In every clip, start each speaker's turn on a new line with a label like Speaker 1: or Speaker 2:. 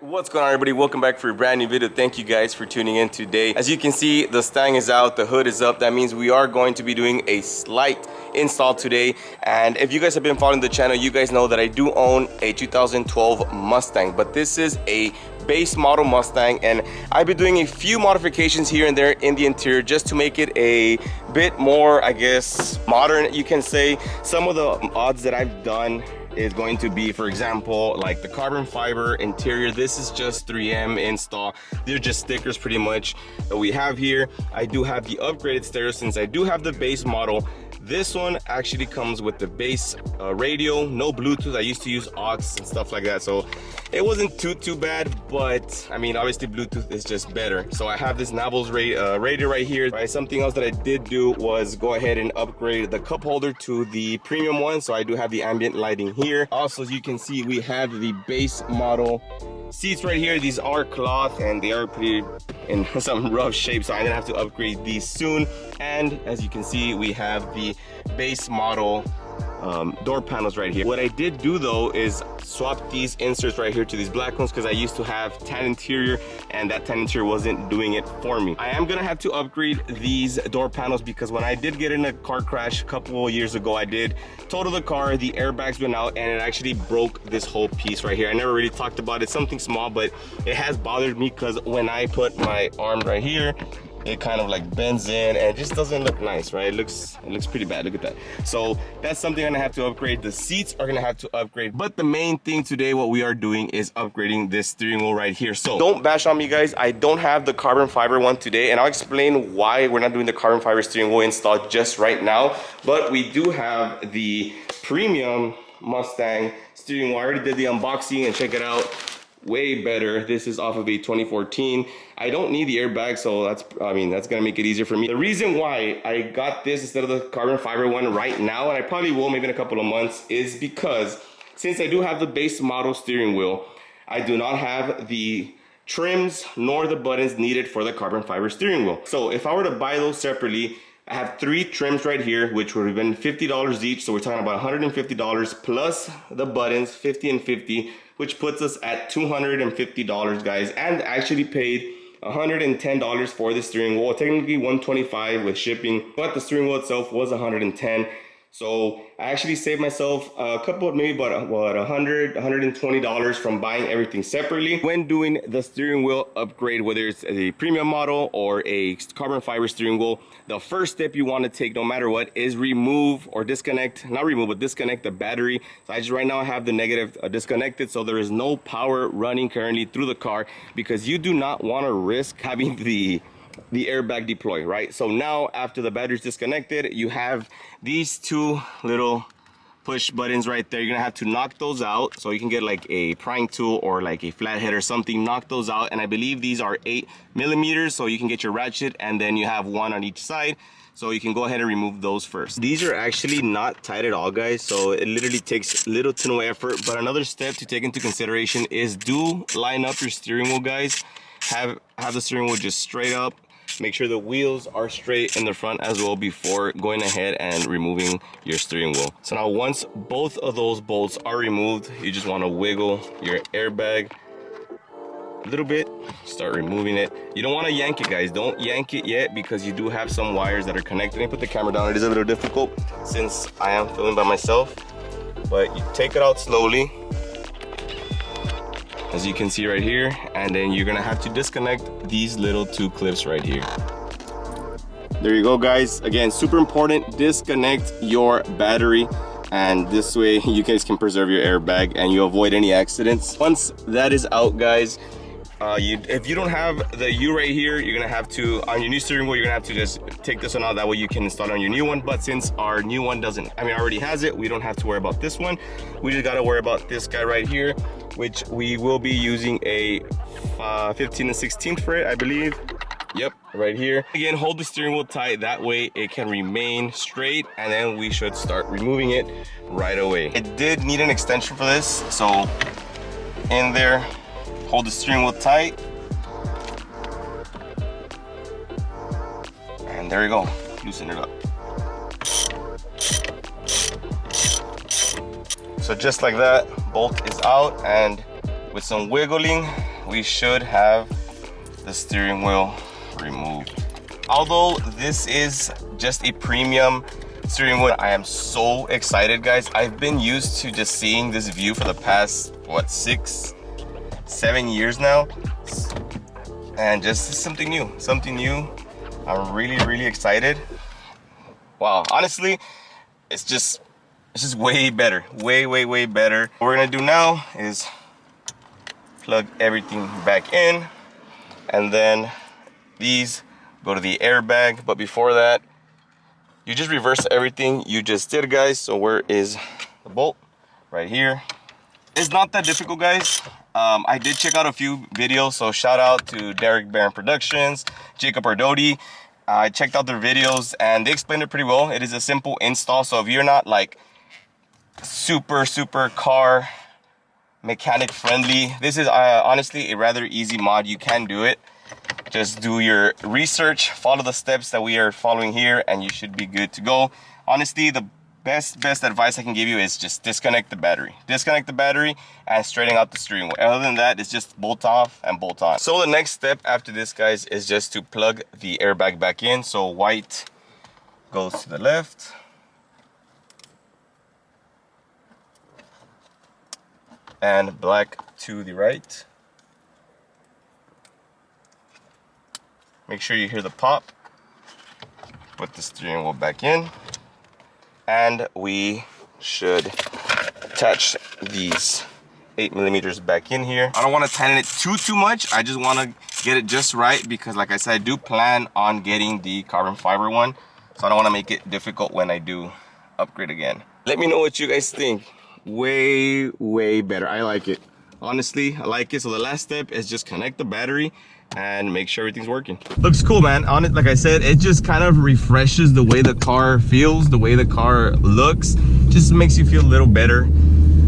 Speaker 1: What's going on, everybody? Welcome back for a brand new video. Thank you guys for tuning in today. As you can see, the Mustang is out, the hood is up. That means we are going to be doing a slight install today. And if you guys have been following the channel, you guys know that I do own a 2012 Mustang, but this is a base model Mustang, and I've been doing a few modifications here and there in the interior just to make it a bit more, I guess, modern, you can say. Some of the odds that I've done is going to be, for example, like the carbon fiber interior. This is just 3M install. They're just stickers pretty much that we have here. I do have the upgraded stereo since I do have the base model. This one actually comes with the base radio, no Bluetooth. I used to use aux and stuff like that, so it wasn't too bad, but I mean, obviously Bluetooth is just better. So I have this Nabels radio right here. Right, something else that I did do was go ahead and upgrade the cup holder to the premium one, so I do have the ambient lighting here. Also, as you can see, we have the base model seats right here. These are cloth and they are pretty in some rough shape, so I'm gonna have to upgrade these soon. And as you can see, we have the base model door panels right here. What I did do though is swap these inserts right here to these black ones because I used to have tan interior and that tan interior wasn't doing it for me. I am gonna have to upgrade these door panels because when I did get in a car crash a couple of years ago, I did total the car, the airbags went out, and it actually broke this whole piece right here. I never really talked about it, something small, but it has bothered me because when I put my arm right here, it kind of like bends in and it just doesn't look nice, right? It looks pretty bad. Look at that. So that's something I'm gonna have to upgrade. The seats are gonna have to upgrade, but the main thing today, what we are doing is upgrading this steering wheel right here. So don't bash on me, guys. I don't have the carbon fiber one today, and I'll explain why we're not doing the carbon fiber steering wheel install just right now. But we do have the premium Mustang steering wheel. I already did the unboxing and check it out. Way better. This is off of a 2014. I don't need the airbag, so that's gonna make it easier for me. The reason why I got this instead of the carbon fiber one right now, and I probably will maybe in a couple of months, is because since I do have the base model steering wheel, I do not have the trims nor the buttons needed for the carbon fiber steering wheel. So if I were to buy those separately, I have 3 trims right here, which would have been $50 each. So we're talking about $150 plus the buttons, 50 and 50, which puts us at $250, guys. And actually paid $110 for the steering wheel. Technically $125 with shipping, but the steering wheel itself was $110. So I actually saved myself a couple, maybe about what, $120 from buying everything separately. When doing the steering wheel upgrade, whether it's a premium model or a carbon fiber steering wheel, the first step you want to take, no matter what, is remove or disconnect, not remove, but disconnect the battery. So I just right now have the negative disconnected, so there is no power running currently through the car because you do not want to risk having the airbag deploy, right? So now after the battery's disconnected, you have these 2 little push buttons right there. You're gonna have to knock those out, so you can get like a prying tool or like a flathead or something, knock those out. And I believe these are 8mm, so you can get your ratchet, and then you have 1 on each side, so you can go ahead and remove those first. These are actually not tight at all, guys, so it literally takes little to no effort. But another step to take into consideration is do line up your steering wheel, guys. Have the steering wheel just straight up. Make sure the wheels are straight in the front as well before going ahead and removing your steering wheel. So now once both of those bolts are removed, you just want to wiggle your airbag a little bit, start removing it. You don't want to yank it, guys. Don't yank it yet because you do have some wires that are connected. Let me put the camera down. It is a little difficult since I am filming by myself, but you take it out slowly, as you can see right here, and then you're gonna have to disconnect these little 2 clips right here. There you go, guys. Again, super important, disconnect your battery, and this way you guys can preserve your airbag and you avoid any accidents. Once that is out, guys, if you don't have the U right here, you're gonna have to, on your new steering wheel, you're gonna have to just take this one out. That way you can install it on your new one. But since our new one already has it, we don't have to worry about this one. We just gotta worry about this guy right here, which we will be using a 15 and 16 for it, I believe. Yep, right here. Again, hold the steering wheel tight, that way it can remain straight, and then we should start removing it right away. It did need an extension for this, so in there, hold the steering wheel tight, and there you go, loosen it up. So just like that, bolt is out, and with some wiggling, we should have the steering wheel removed. Although this is just a premium steering wheel, I am so excited, guys. I've been used to just seeing this view for the past, what, 6-7 years now, and just something new. I'm really excited. Wow, honestly, it's just way better, way better. What we're gonna do now is plug everything back in, and then these go to the airbag. But before that, you just reverse everything you just did, guys. So where is the bolt? Right here. It's not that difficult, guys. I did check out a few videos, so shout out to Derek Barron Productions, Jacob Ardoti. I checked out their videos and they explained it pretty well. It is a simple install, so if you're not like super car mechanic friendly, this is honestly a rather easy mod. You can do it. Just do your research, follow the steps that we are following here, and you should be good to go. Honestly, the best advice I can give you is just disconnect the battery. Disconnect the battery and straighten out the steering wheel. Other than that, it's just bolt off and bolt on. So the next step after this, guys, is just to plug the airbag back in. So white goes to the left, and black to the right. Make sure you hear the pop. Put the steering wheel back in, and we should attach these 8mm back in here. I don't want to tighten it too much. I just want to get it just right, because like I said, I do plan on getting the carbon fiber one, so I don't want to make it difficult when I do upgrade again. Let me know what you guys think. Way better. I like it. Honestly, I like it. So the last step is just connect the battery and make sure everything's working. Looks cool, man. On it, like I said, it just kind of refreshes the way the car feels, the way the car looks. Just makes you feel a little better.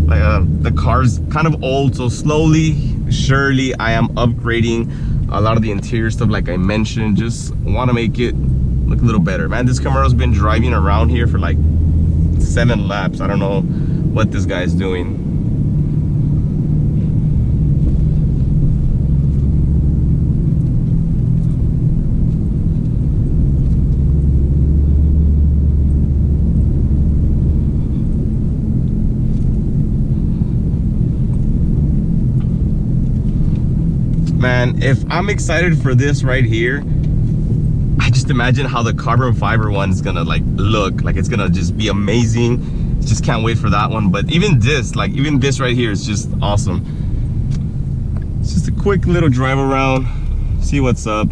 Speaker 1: Like the car's kind of old, so slowly, surely, I am upgrading a lot of the interior stuff, like I mentioned. Just want to make it look a little better, man. This Camaro's been driving around here for like 7 laps. I don't know what this guy's doing. Man, if I'm excited for this right here, I just imagine how the carbon fiber one is gonna like look. Like it's gonna just be amazing. Just can't wait for that one. But even this, like even this right here is just awesome. It's just a quick little drive around, see what's up.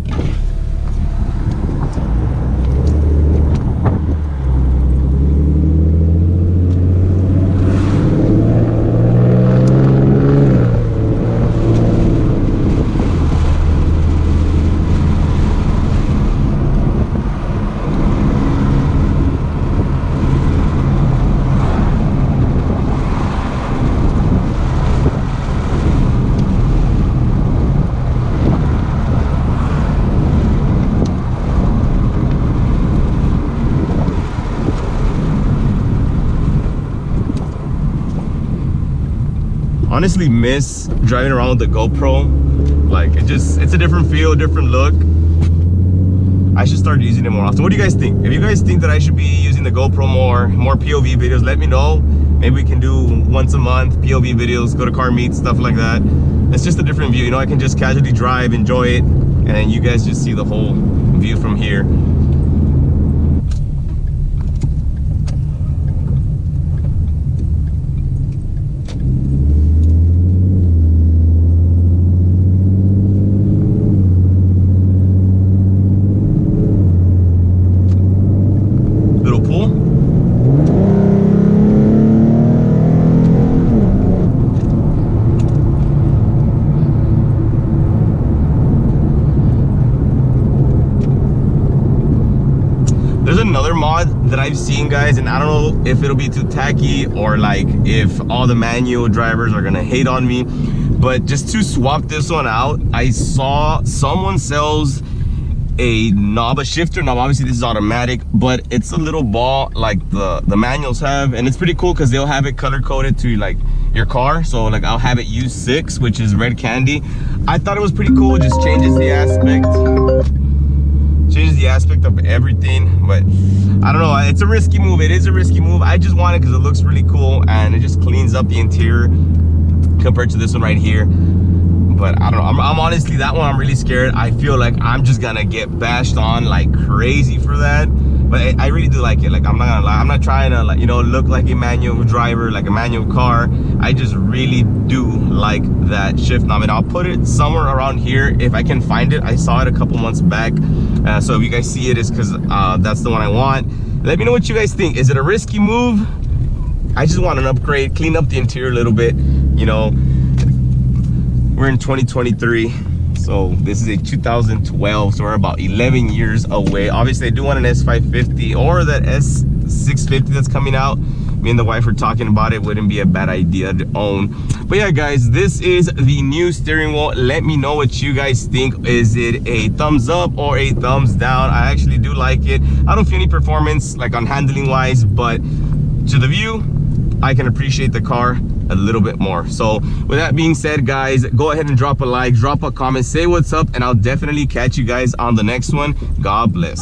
Speaker 1: Honestly miss driving around with the GoPro. Like it's a different feel, different look. I should start using it more often. What do you guys think? If you guys think that I should be using the GoPro more POV videos, let me know. Maybe we can do once a month POV videos, go to car meets, stuff like that. It's just a different view, you know. I can just casually drive, enjoy it, and then you guys just see the whole view from here. Another mod that I've seen, guys, and I don't know if it'll be too tacky or like if all the manual drivers are gonna hate on me, but just to swap this one out, I saw someone sells a knob, a shifter knob. Obviously this is automatic, but it's a little ball like the manuals have, and it's pretty cool because they'll have it color coded to like your car. So like I'll have it U6, which is red candy. I thought it was pretty cool. It just changes the aspect of everything. But I don't know, it's a risky move. It is a risky move. I just want it because it looks really cool and it just cleans up the interior compared to this one right here. But I don't know, I'm honestly, that one I'm really scared. I feel like I'm just gonna get bashed on like crazy for that. But I really do like it. Like, I'm not gonna lie, I'm not trying to, like, you know, look like a manual driver, like a manual car. I just really do like that shift knob, and I'll put it somewhere around here if I can find it. I saw it a couple months back, so if you guys see it, it's because that's the one I want. Let me know what you guys think. Is it a risky move? I just want an upgrade, clean up the interior a little bit. You know, we're in 2023. So this is a 2012, so we're about 11 years away. Obviously, I do want an S550 or that S650 that's coming out. Me and the wife were talking about it. Wouldn't be a bad idea to own. But yeah, guys, this is the new steering wheel. Let me know what you guys think. Is it a thumbs up or a thumbs down? I actually do like it. I don't feel any performance like on handling wise, but to the view, I can appreciate the car a little bit more. So with that being said, guys, go ahead and drop a like, drop a comment, say what's up, and I'll definitely catch you guys on the next one. God bless.